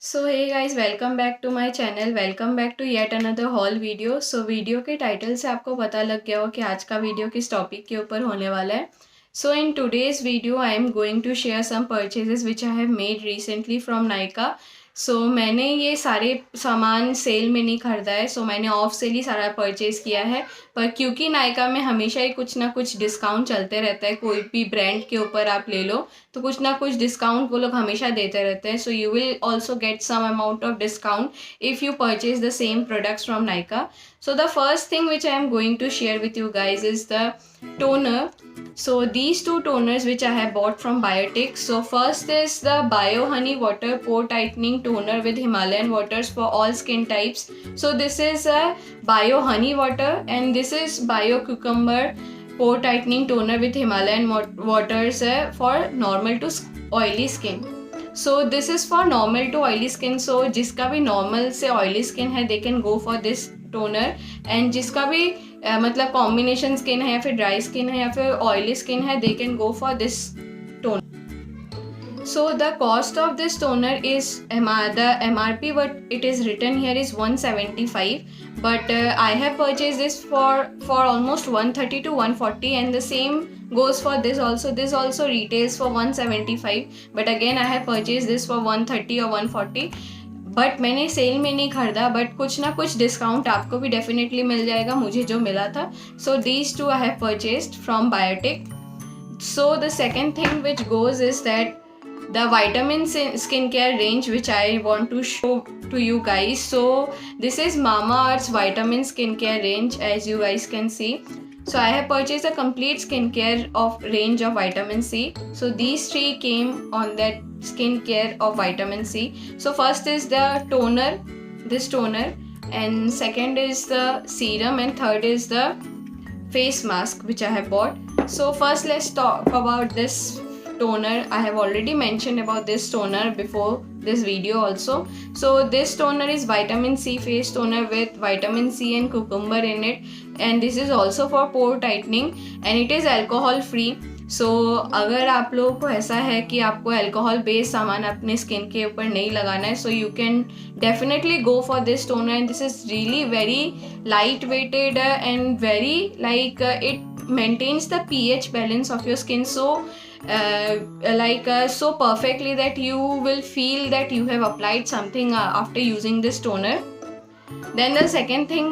So hey guys, welcome back to my channel. Welcome back to yet another haul video. So video के title से आपको पता लग गया हो कि आज का वीडियो किस टॉपिक के ऊपर होने वाला है। So in today's video I am going to share some purchases which I have made recently from Nykaa. सो मैंने ये सारे सामान सेल में नहीं खरीदा है। सो मैंने ऑफ सेल ही सारा परचेज़ किया है। पर क्योंकि नायका में हमेशा ही कुछ ना कुछ डिस्काउंट चलते रहता है, कोई भी ब्रांड के ऊपर आप ले लो तो कुछ ना कुछ डिस्काउंट वो लोग हमेशा देते रहते हैं। So you will also get some amount of discount if you purchase the same products from Nykaa. So the first thing which I am going to share with you guys is the toner. So these two toners which I have bought from Biotic. So first is the Bio Honey Water Pore Tightening Toner with Himalayan waters for all skin types. So this is a Bio Honey Water and this is Bio Cucumber Pore Tightening Toner with Himalayan waters for normal to oily skin. So this is for normal to oily skin. So जिसका भी normal से oily skin है they can go for this toner. And जिसका भी मतलब combination skin है या फिर ड्राई स्किन है या फिर ऑयली स्किन है they can go for this toner. So the cost of this toner is the MRP what it is written here is 175, but I have purchased this for almost 130 to 140 and the same goes for this also. This also retails for 175, but again I have purchased this for 130 or 140. But मैंने cell में नहीं खरीदा, but कुछ ना कुछ discount आपको भी definitely मिल जाएगा, मुझे जो मिला था। So these two I have purchased from Biotique. So the second thing which goes is that the vitamin skincare range which I want to show to you guys. So this is Mamaearth's vitamin skincare range, as you guys can see. So I have purchased a complete skincare of range of vitamin C. So these three came on that skincare of vitamin C. So first is the toner, this toner, and second is the serum, and third is the face mask which I have bought. So first let's talk about this toner. I have already mentioned about this toner before this video also. So this toner is vitamin C face toner with vitamin C and cucumber in it, and this is also for pore tightening and it is alcohol free. सो अगर आप लोगों को ऐसा है कि आपको alcohol based सामान अपने स्किन के ऊपर नहीं लगाना है, so you can definitely go for this toner and this is really very light weighted and very like it maintains the pH balance of your skin so so perfectly that you will feel that you have applied something after using this toner. Then the second thing,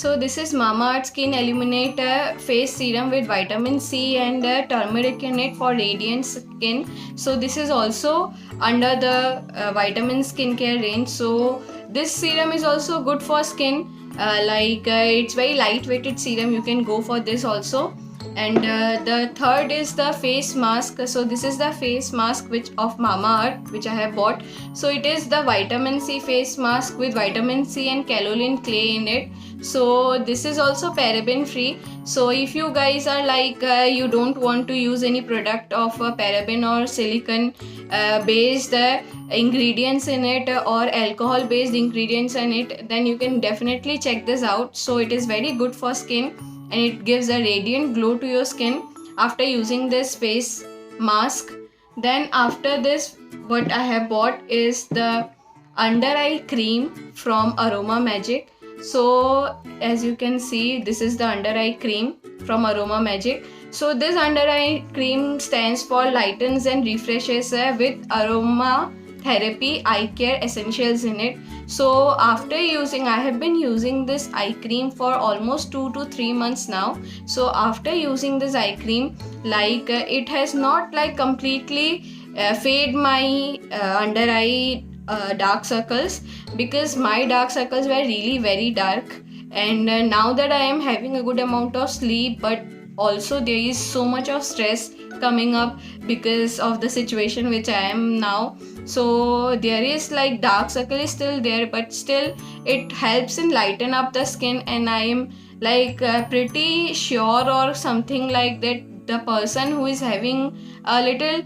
so this is Mamaearth Skin Illuminate face serum with vitamin C and turmeric in it for radiant skin. So this is also under the vitamin skincare range. So this serum is also good for skin. It's very lightweighted serum, you can go for this also. And the third is the face mask. So this is the face mask of Mamaearth which I have bought. So it is the vitamin C face mask with vitamin C and kaolin clay in it. So this is also paraben free. So if you guys are like you don't want to use any product of paraben or silicone based ingredients in it or alcohol based ingredients in it, then you can definitely check this out. So it is very good for skin and it gives a radiant glow to your skin after using this face mask. Then after this, what I have bought is the under eye cream from Aroma Magic. So as you can see, this is the under eye cream from Aroma Magic. So this under eye cream stands for lightens and refreshes with aroma therapy eye care essentials in it. So after using, I have been using this eye cream for almost 2 to 3 months now. So after using this eye cream, it has not completely fade my under eye dark circles, because my dark circles were really very dark. And now that I am having a good amount of sleep, but also there is so much of stress coming up because of the situation which I am now. So there is dark circle is still there, but still it helps in lighten up the skin, and I am pretty sure or something like that the person who is having a little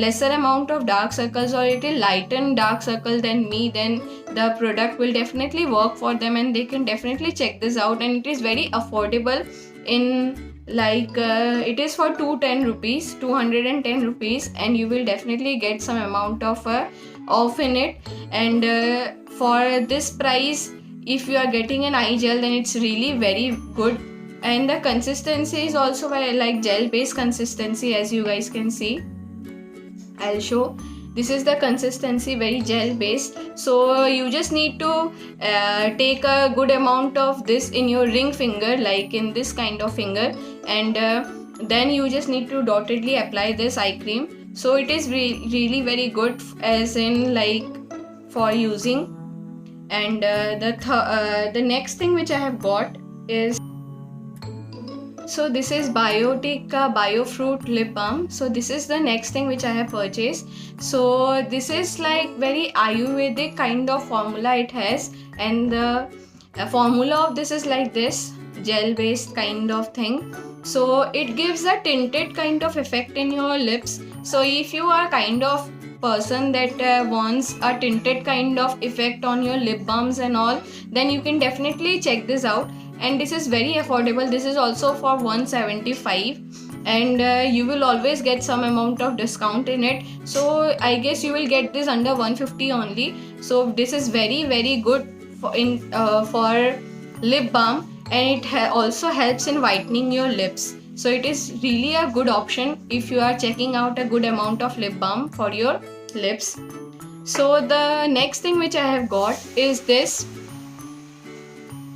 lesser amount of dark circles or little lightened dark circle than me, then the product will definitely work for them and they can definitely check this out. And it is very affordable in it is for 210 rupees, 210 rupees, and you will definitely get some amount of off in it, and for this price, if you are getting an eye gel, then it's really very good. And the consistency is also like gel based consistency, as you guys can see. I'll show. This is the consistency, very gel based. So you just need to take a good amount of this in your ring finger, like in this kind of finger, and then you just need to dottedly apply this eye cream. So it is really very good, as in like for using. And the next thing which I have got is, so this is Biotic Biofruit Lip Balm. So this is the next thing which I have purchased. So this is like very Ayurvedic kind of formula it has, and the formula of this is like this gel based kind of thing. So it gives a tinted kind of effect in your lips. So if you are kind of person that wants a tinted kind of effect on your lip balms and all, then you can definitely check this out. And this is very affordable. This is also for 175, and you will always get some amount of discount in it. So I guess you will get this under 150 only. So this is very good for lip balm, and it also helps in whitening your lips. So it is really a good option if you are checking out a good amount of lip balm for your lips. So the next thing which I have got is this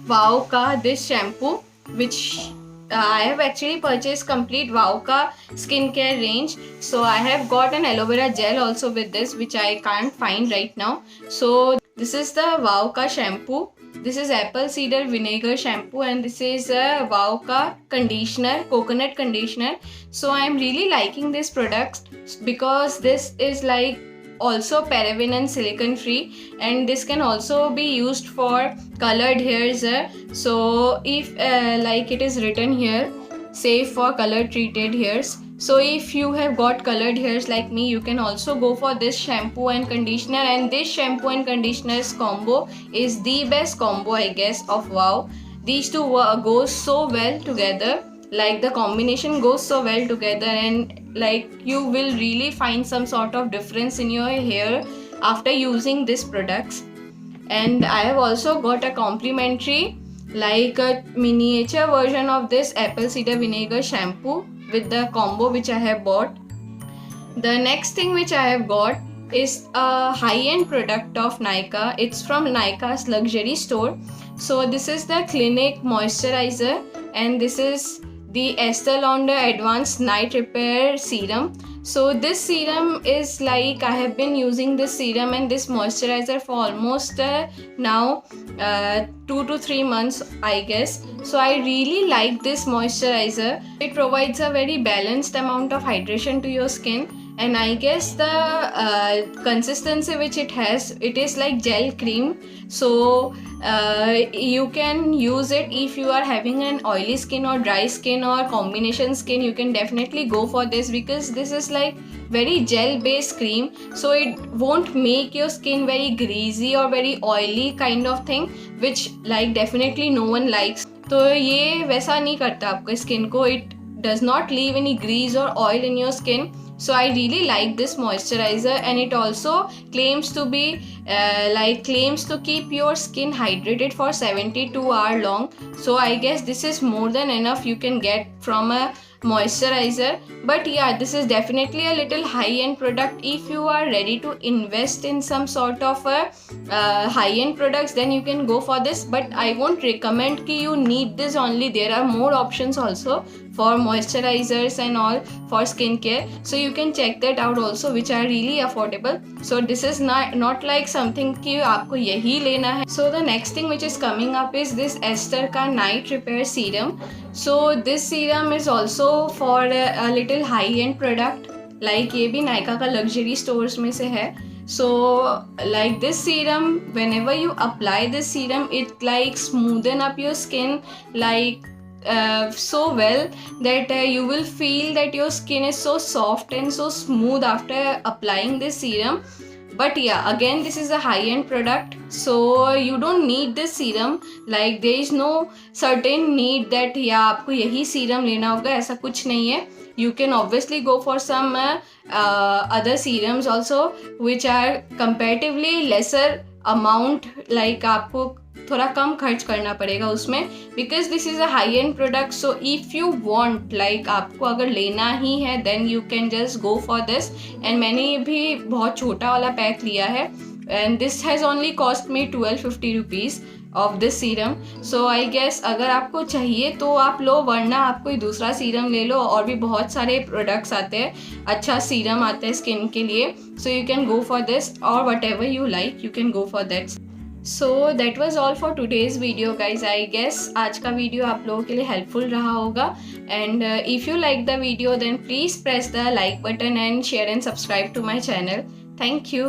Wow Ka this shampoo, which I have actually purchased complete Wow Ka skincare range. So I have got an aloe vera gel also with this, which I can't find right now. So this is the Wow Ka shampoo. This is apple cider vinegar shampoo, and this is a Wow Ka conditioner, coconut conditioner. So I am really liking this product because this is like also paraben and silicone free, and this can also be used for colored hairs. So if like it is written here, safe for color treated hairs. So if you have got colored hairs like me, you can also go for this shampoo and conditioner, and this shampoo and conditioners combo is the best combo, I guess, of Wow. These two go so well together, like the combination goes so well together, and like you will really find some sort of difference in your hair after using these products. And I have also got a complimentary like a miniature version of this apple cider vinegar shampoo with the combo which I have bought. The next thing which I have got is a high-end product of Nykaa. It's from Nykaa's luxury store. So this is the Clinique moisturizer, and this is the Estee Lauder Advanced Night Repair Serum. So this serum is like, I have been using this serum and this moisturizer for almost now 2 to 3 months, I guess. So I really like this moisturizer. It provides a very balanced amount of hydration to your skin, and I guess the consistency which it has, it is like gel cream. So you can use it if you are having an oily skin or dry skin or combination skin. You can definitely go for this because this is like very gel based cream, so it won't make your skin very greasy or very oily kind of thing, which like definitely no one likes. तो ये वैसा नहीं करता आपके skin को. It does not leave any grease or oil in your skin. So I really like this moisturizer, and it also claims to be claims to keep your skin hydrated for 72 hours long. So I guess this is more than enough you can get from a moisturizer. But yeah, this is definitely a little high-end product. If you are ready to invest in some sort of a high-end products, then you can go for this. But I won't recommend कि you need this only. There are more options also for moisturizers and all for skincare, so you can check that out also, which are really affordable. So this is not like something कि आपको यही लेना है. So the next thing which is coming up is this Ester का Night Repair Serum. So this serum is also for a little high-end product. Like ये भी Nykaa का luxury stores में से है. So like this serum, whenever you apply this serum, it like smoothen up your skin like so well that you will feel that your skin is so soft and so smooth after applying this serum. but yeah, again this is a high end product, so you don't need this serum. Like there is no certain need that या आपको यही serum लेना होगा, ऐसा कुछ नहीं है. You can obviously go for some other serums also which are comparatively lesser amount, like आपको थोड़ा कम खर्च करना पड़ेगा उसमें, because this is a high end product. So if you want, like आपको अगर लेना ही है, then you can just go for this. And मैंने भी बहुत छोटा वाला पैक लिया है, and this has only cost me 1250 rupees of this serum. So I guess अगर आपको चाहिए तो आप लो, वरना आप कोई दूसरा सीरम ले लो. और भी बहुत सारे प्रोडक्ट्स आते हैं, अच्छा सीरम आता है स्किन के लिए. So you can go for this, और whatever you like you can go for that. So that was all for today's video guys. I guess आज का वीडियो आप लोगों के लिए हेल्पफुल रहा होगा. And if you like the video then please press the like button and share and subscribe to my channel. Thank you.